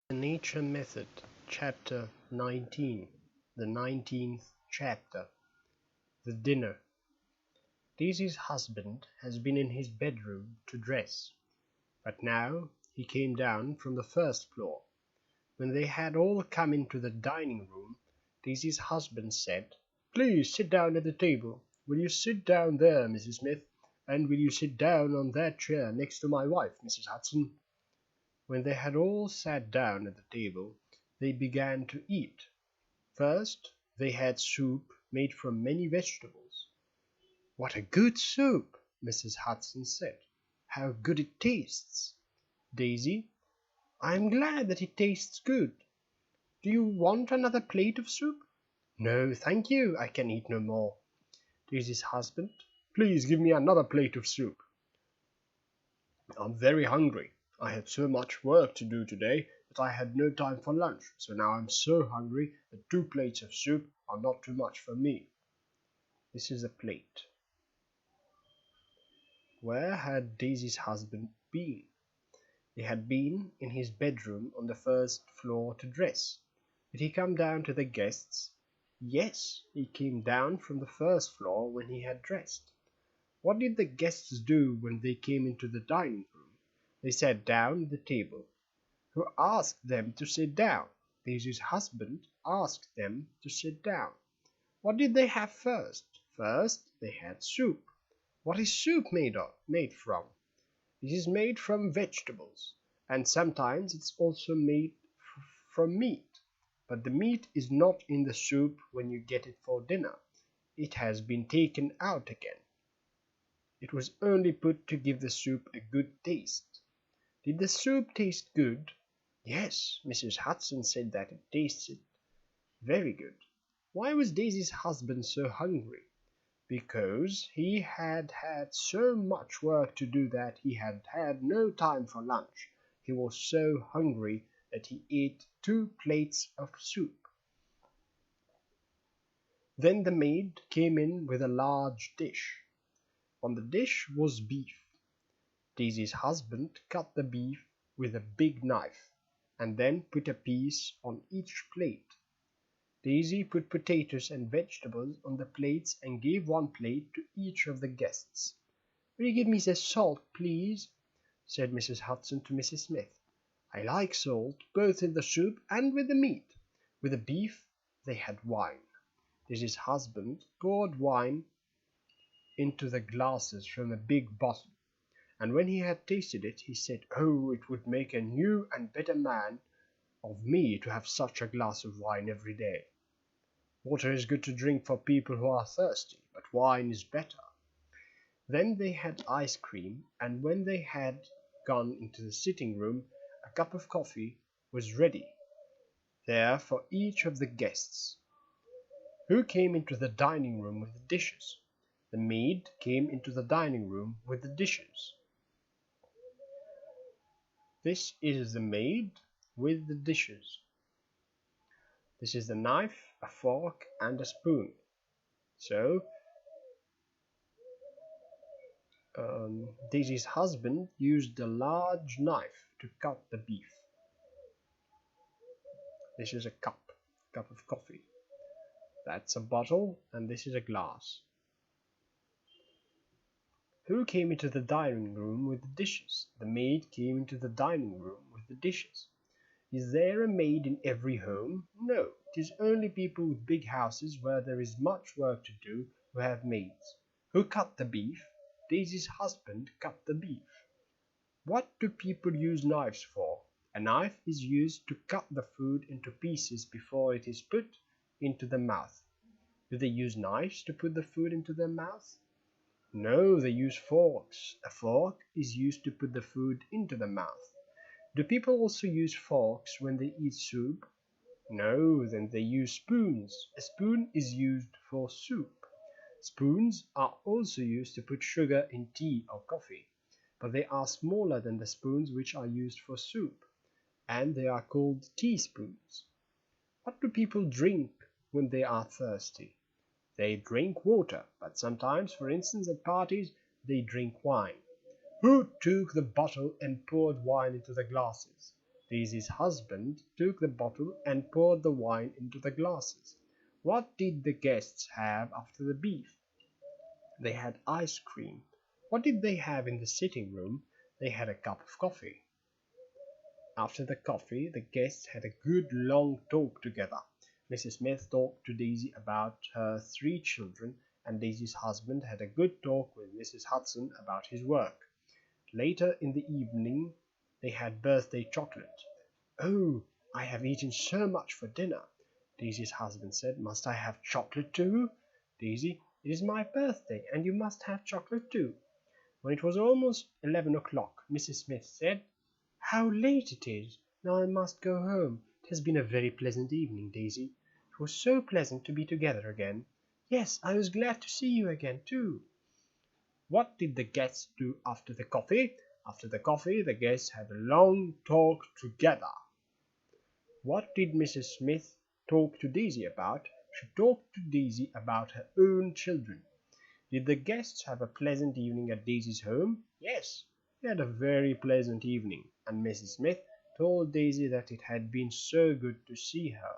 The Nature Method, Chapter 19, the 19th chapter. The Dinner. Daisy's husband has been in his bedroom to dress, but now he came down from the first floor. When they had all come into the dining room, Daisy's husband said, "Please sit down at the table. Will you sit down there, Mrs. Smith? And will you sit down on that chair next to my wife, Mrs. Hudson?" When they had all sat down at the table, they began to eat. First, they had soup made from many vegetables. "What a good soup!" Mrs. Hudson said. "How good it tastes!" "Daisy, I am glad that it tastes good. Do you want another plate of soup?" "No, thank you, I can eat no more." Daisy's husband, "Please give me another plate of soup. I'm very hungry. I had so much work to do today that I had no time for lunch, so now I'm so hungry that 2 plates of soup are not too much for me." This is a plate. Where had Daisy's husband been? He had been in his bedroom on the first floor to dress. Did he come down to the guests? Yes, he came down from the first floor when he had dressed. What did the guests do when they came into the dining room? They sat down at the table. Who asked them to sit down? Daisy's husband asked them to sit down. What did they have first? First, they had soup. What is soup made from? It is made from vegetables, and sometimes it's also made from meat. But the meat is not in the soup when you get it for dinner. It has been taken out again. It was only put to give the soup a good taste. Did the soup taste good? Yes, Mrs. Hudson said that it tasted very good. Why was Daisy's husband so hungry? Because he had had so much work to do that he had had no time for lunch. He was so hungry that he ate 2 plates of soup. Then the maid came in with a large dish. On the dish was beef. Daisy's husband cut the beef with a big knife, and then put a piece on each plate. Daisy put potatoes and vegetables on the plates and gave 1 plate to each of the guests. "Will you give me the salt, please?" said Mrs. Hudson to Mrs. Smith. "I like salt, both in the soup and with the meat." With the beef they had wine. Daisy's husband poured wine into the glasses from a big bottle, and when he had tasted it, he said, "Oh, it would make a new and better man of me to have such a glass of wine every day. Water is good to drink for people who are thirsty, but wine is better." Then they had ice cream, and when they had gone into the sitting room, a cup of coffee was ready there for each of the guests. Who came into the dining room with the dishes? The maid came into the dining room with the dishes. This is the maid with the dishes. This is the knife, a fork, and a spoon. So, Daisy's husband used a large knife to cut the beef. This is a cup of coffee. That's a bottle, and this is a glass. Who came into the dining room with the dishes? The maid came into the dining room with the dishes. Is there a maid in every home? No, it is only people with big houses where there is much work to do who have maids. Who cut the beef? Daisy's husband cut the beef. What do people use knives for? A knife is used to cut the food into pieces before it is put into the mouth. Do they use knives to put the food into their mouth? No, they use forks. A fork is used to put the food into the mouth. Do people also use forks when they eat soup? No, then they use spoons. A spoon is used for soup. Spoons are also used to put sugar in tea or coffee, but they are smaller than the spoons which are used for soup, and they are called teaspoons. What do people drink when they are thirsty? They drink water, but sometimes, for instance, at parties, they drink wine. Who took the bottle and poured wine into the glasses? Daisy's husband took the bottle and poured the wine into the glasses. What did the guests have after the beef? They had ice cream. What did they have in the sitting room? They had a cup of coffee. After the coffee, the guests had a good long talk together. Mrs. Smith talked to Daisy about her 3 children, and Daisy's husband had a good talk with Mrs. Hudson about his work. Later in the evening, they had birthday chocolate. "Oh, I have eaten so much for dinner," Daisy's husband said. "Must I have chocolate too?" "Daisy, it is my birthday, and you must have chocolate too." When it was almost 11 o'clock, Mrs. Smith said, "How late it is! Now I must go home. It has been a very pleasant evening, Daisy. It was so pleasant to be together again." "Yes, I was glad to see you again, too." What did the guests do after the coffee? After the coffee, the guests had a long talk together. What did Mrs. Smith talk to Daisy about? She talked to Daisy about her own children. Did the guests have a pleasant evening at Daisy's home? Yes, they had a very pleasant evening, and Mrs. Smith told Daisy that it had been so good to see her.